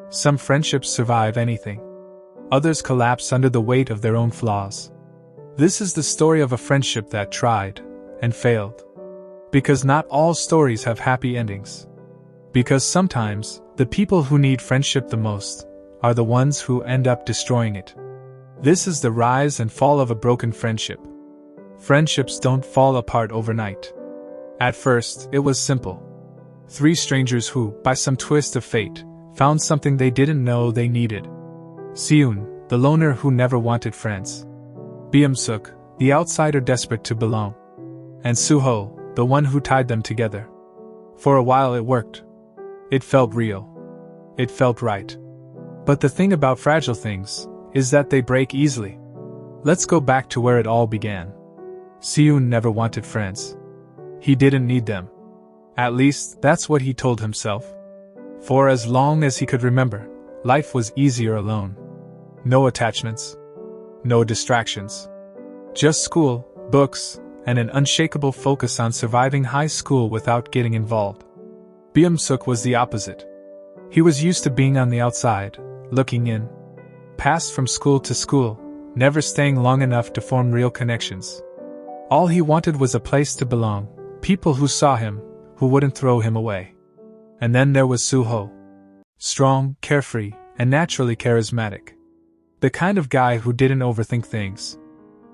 Some friendships survive anything. Others collapse under the weight of their own flaws. This is the story of a friendship that tried and failed. Because not all stories have happy endings. Because sometimes, the people who need friendship the most are the ones who end up destroying it. This is the rise and fall of a broken friendship. Friendships don't fall apart overnight. At first, it was simple. 3 strangers who, by some twist of fate, found something they didn't know they needed. Si-eun, the loner who never wanted friends. Beom-seok, the outsider desperate to belong. And Soo-ho, the one who tied them together. For a while it worked. It felt real. It felt right. But the thing about fragile things is that they break easily. Let's go back to where it all began. Si-eun never wanted friends. He didn't need them. At least, that's what he told himself. For as long as he could remember, life was easier alone. No attachments. No distractions. Just school, books, and an unshakable focus on surviving high school without getting involved. Beom-seok was the opposite. He was used to being on the outside, looking in. Passed from school to school, never staying long enough to form real connections. All he wanted was a place to belong, people who saw him, who wouldn't throw him away. And then there was Soo-ho. Strong, carefree, and naturally charismatic. The kind of guy who didn't overthink things.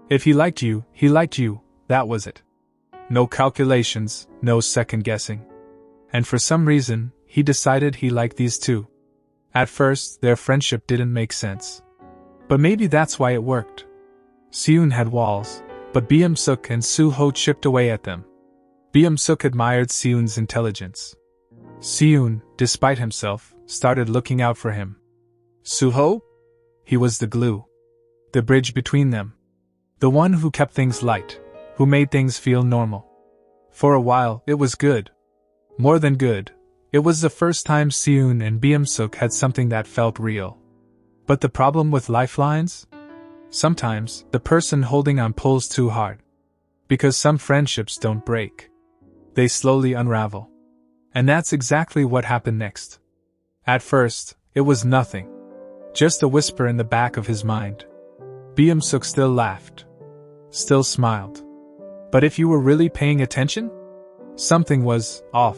If he liked you, that was it. No calculations, no second guessing. And for some reason, he decided he liked these two. At first, their friendship didn't make sense. But maybe that's why it worked. Si-eun had walls, but Beom-seok and Soo-ho chipped away at them. Beom-seok admired Si-eun's intelligence. Si-eun, despite himself, started looking out for him. Soo-ho? He was the glue. The bridge between them. The one who kept things light, who made things feel normal. For a while, it was good. More than good. It was the first time Si-eun and Beom-seok had something that felt real. But the problem with lifelines? Sometimes, the person holding on pulls too hard. Because some friendships don't break. They slowly unravel. And that's exactly what happened next. At first, it was nothing. Just a whisper in the back of his mind. Beom-seok still laughed. Still smiled. But if you were really paying attention? Something was off.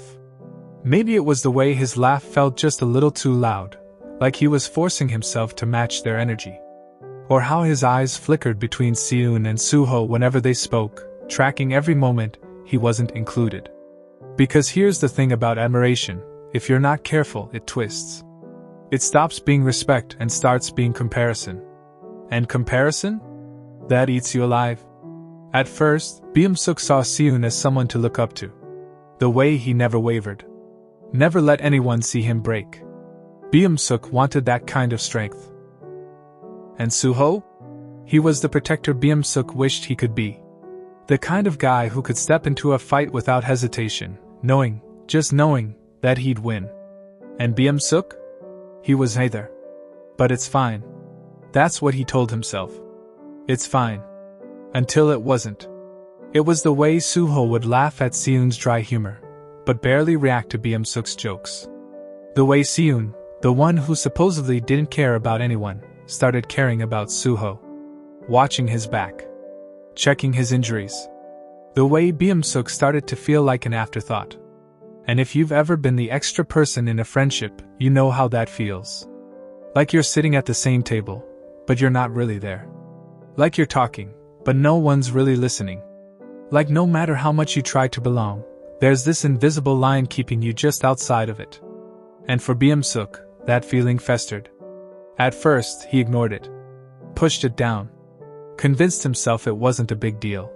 Maybe it was the way his laugh felt just a little too loud, like he was forcing himself to match their energy. Or how his eyes flickered between Si-eun and Soo-ho whenever they spoke, tracking every moment he wasn't included. Because here's the thing about admiration, if you're not careful, it twists. It stops being respect and starts being comparison. And comparison? That eats you alive. At first, Beom-seok saw Si-eun as someone to look up to. The way he never wavered. Never let anyone see him break. Beom-seok wanted that kind of strength. And Soo-ho? He was the protector Beom-seok wished he could be. The kind of guy who could step into a fight without hesitation, just knowing, that he'd win. And Beom-seok? He was neither. But it's fine. That's what he told himself. It's fine. Until it wasn't. It was the way Soo-ho would laugh at Si-eun's dry humor, but barely react to Beom-seok's jokes. The way Si-eun, the one who supposedly didn't care about anyone, started caring about Soo-ho. Watching his back. Checking his injuries. The way Beom-seok started to feel like an afterthought. And if you've ever been the extra person in a friendship, you know how that feels. Like you're sitting at the same table, but you're not really there. Like you're talking, but no one's really listening. Like no matter how much you try to belong, there's this invisible line keeping you just outside of it. And for Beom-seok, that feeling festered. At first, he ignored it. Pushed it down. Convinced himself it wasn't a big deal.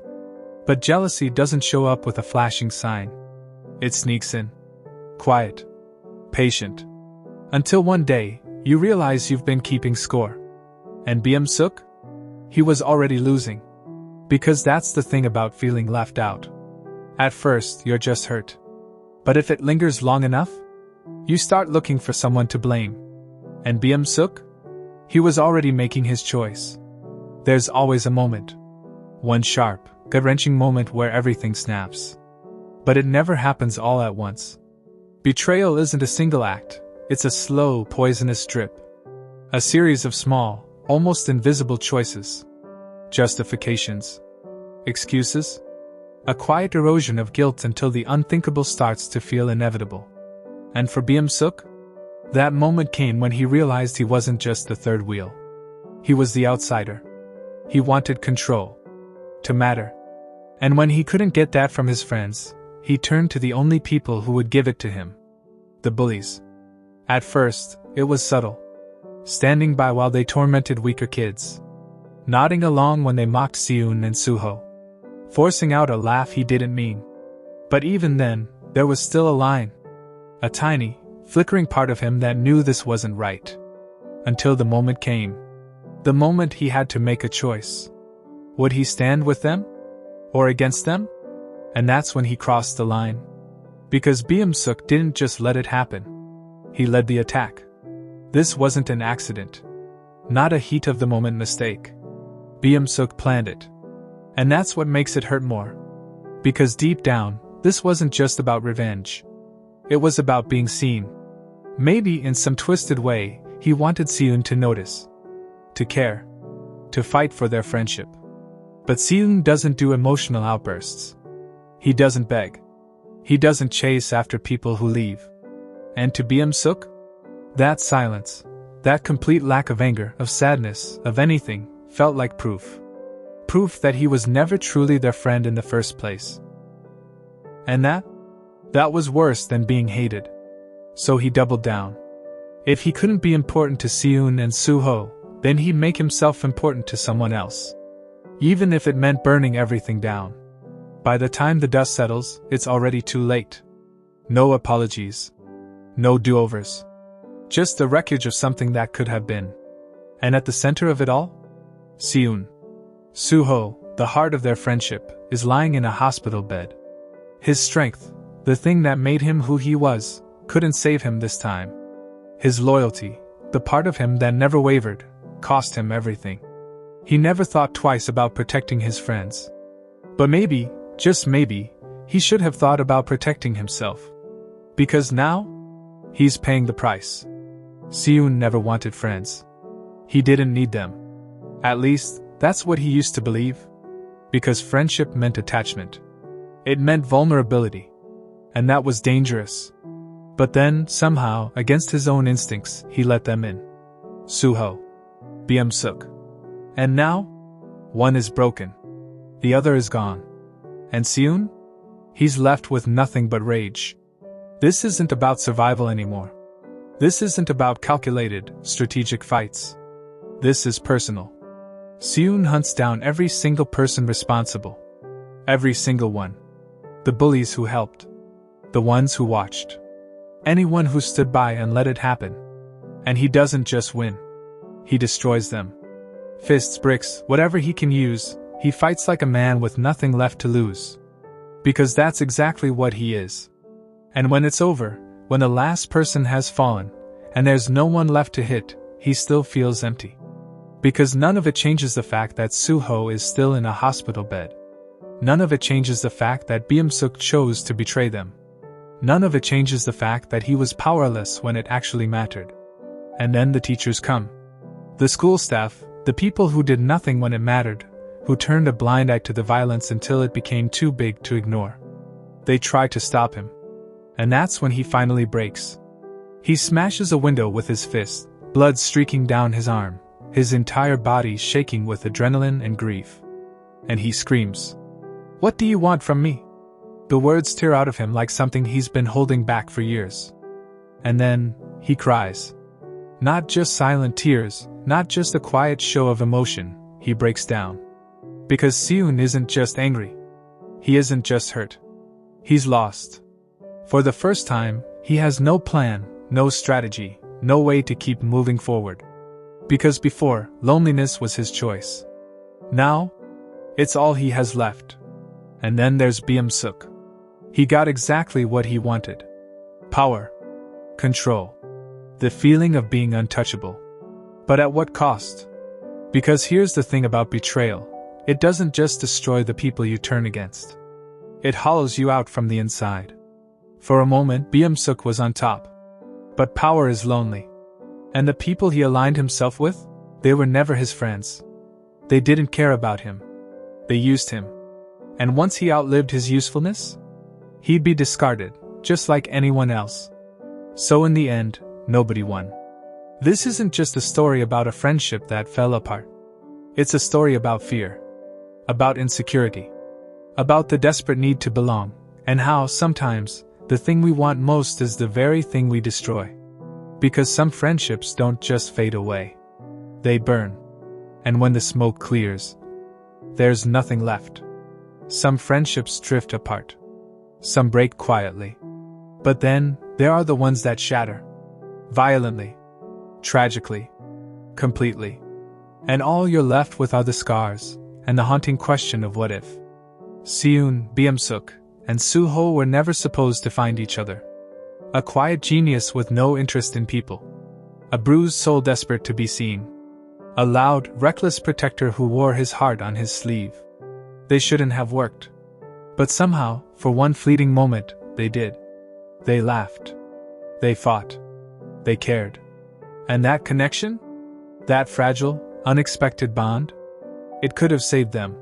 But jealousy doesn't show up with a flashing sign. It sneaks in. Quiet. Patient. Until one day, you realize you've been keeping score. And Beom-seok? He was already losing. Because that's the thing about feeling left out. At first, you're just hurt. But if it lingers long enough, you start looking for someone to blame. And Beom-seok? He was already making his choice. There's always a moment. One sharp, gut-wrenching moment where everything snaps. But it never happens all at once. Betrayal isn't a single act, It's a slow, poisonous drip. A series of small, almost invisible choices. Justifications. Excuses. A quiet erosion of guilt until the unthinkable starts to feel inevitable. And for Beom-seok, that moment came when he realized he wasn't just the third wheel. He was the outsider. He wanted control. To matter. And when he couldn't get that from his friends, he turned to the only people who would give it to him. The bullies. At first, it was subtle. Standing by while they tormented weaker kids. Nodding along when they mocked Si-eun and Soo-ho. Forcing out a laugh he didn't mean. But even then, there was still a line. A tiny, flickering part of him that knew this wasn't right. Until the moment came. The moment he had to make a choice. Would he stand with them? Or against them? And that's when he crossed the line. Because Beom-seok didn't just let it happen. He led the attack. This wasn't an accident. Not a heat-of-the-moment mistake. Beom-seok planned it. And that's what makes it hurt more. Because deep down, this wasn't just about revenge. It was about being seen. Maybe in some twisted way, he wanted Si-eun to notice. To care. To fight for their friendship. But Si-eun doesn't do emotional outbursts. He doesn't beg. He doesn't chase after people who leave. And to Beom-seok? That silence, that complete lack of anger, of sadness, of anything, felt like proof. Proof that he was never truly their friend in the first place. And that was worse than being hated. So he doubled down. If he couldn't be important to Si-eun and Soo-ho, then he'd make himself important to someone else. Even if it meant burning everything down. By the time the dust settles, it's already too late. No apologies. No do-overs. Just the wreckage of something that could have been. And at the center of it all? Si-eun. Soo-ho, the heart of their friendship, is lying in a hospital bed. His strength, the thing that made him who he was, couldn't save him this time. His loyalty, the part of him that never wavered, cost him everything. He never thought twice about protecting his friends. But maybe, just maybe, he should have thought about protecting himself. Because now, he's paying the price. Si-eun never wanted friends. He didn't need them. At least, that's what he used to believe. Because friendship meant attachment. It meant vulnerability. And that was dangerous. But then, somehow, against his own instincts, he let them in. Soo-ho. Beom-seok. And now? One is broken. The other is gone. And Si-eun? He's left with nothing but rage. This isn't about survival anymore. This isn't about calculated, strategic fights. This is personal. Si-eun hunts down every single person responsible. Every single one. The bullies who helped. The ones who watched. Anyone who stood by and let it happen. And he doesn't just win. He destroys them. Fists, bricks, whatever he can use, he fights like a man with nothing left to lose. Because that's exactly what he is. And when it's over, when the last person has fallen, and there's no one left to hit, he still feels empty. Because none of it changes the fact that Soo-ho is still in a hospital bed. None of it changes the fact that Beom-seok chose to betray them. None of it changes the fact that he was powerless when it actually mattered. And then the teachers come. The school staff, the people who did nothing when it mattered, who turned a blind eye to the violence until it became too big to ignore. They try to stop him. And that's when he finally breaks. He smashes a window with his fist, blood streaking down his arm, his entire body shaking with adrenaline and grief. And he screams, "What do you want from me?" The words tear out of him like something he's been holding back for years. And then, he cries. Not just silent tears, not just a quiet show of emotion, he breaks down. Because Si-eun isn't just angry. He isn't just hurt. He's lost. For the first time, he has no plan, no strategy, no way to keep moving forward. Because before, loneliness was his choice. Now, it's all he has left. And then there's Beom-seok. He got exactly what he wanted. Power. Control. The feeling of being untouchable. But at what cost? Because here's the thing about betrayal. It doesn't just destroy the people you turn against. It hollows you out from the inside. For a moment, Beom-seok was on top. But power is lonely. And the people he aligned himself with? They were never his friends. They didn't care about him. They used him. And once he outlived his usefulness, he'd be discarded, just like anyone else. So in the end, nobody won. This isn't just a story about a friendship that fell apart. It's a story about fear. About insecurity. About the desperate need to belong, and how, sometimes, the thing we want most is the very thing we destroy. Because some friendships don't just fade away. They burn. And when the smoke clears, there's nothing left. Some friendships drift apart. Some break quietly. But then, there are the ones that shatter. Violently. Tragically. Completely. And all you're left with are the scars, and the haunting question of what if. Si-eun, Beom-seok, and Soo-ho were never supposed to find each other. A quiet genius with no interest in people. A bruised soul desperate to be seen. A loud, reckless protector who wore his heart on his sleeve. They shouldn't have worked. But somehow, for one fleeting moment, they did. They laughed. They fought. They cared. And that connection? That fragile, unexpected bond? It could have saved them.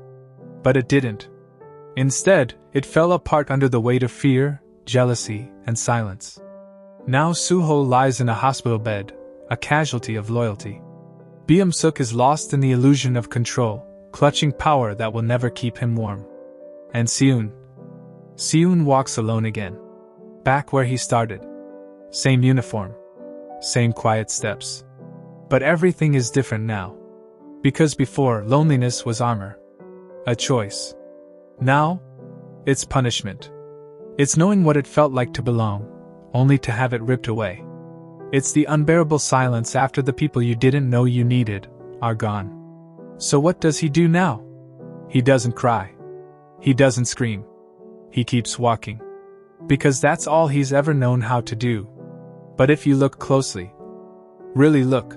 But it didn't. Instead, it fell apart under the weight of fear, jealousy, and silence. Now Soo-ho lies in a hospital bed, a casualty of loyalty. Beom-seok is lost in the illusion of control, clutching power that will never keep him warm. And Si-eun walks alone again. Back where he started. Same uniform. Same quiet steps. But everything is different now. Because before, loneliness was armor. A choice. Now, it's punishment. It's knowing what it felt like to belong, only to have it ripped away. It's the unbearable silence after the people you didn't know you needed are gone. So what does he do now? He doesn't cry. He doesn't scream. He keeps walking. Because that's all he's ever known how to do. But if you look closely, really look,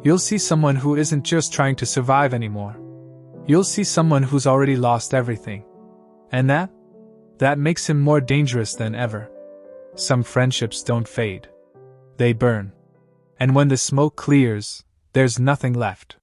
you'll see someone who isn't just trying to survive anymore. You'll see someone who's already lost everything. And that makes him more dangerous than ever. Some friendships don't fade. They burn. And when the smoke clears, there's nothing left.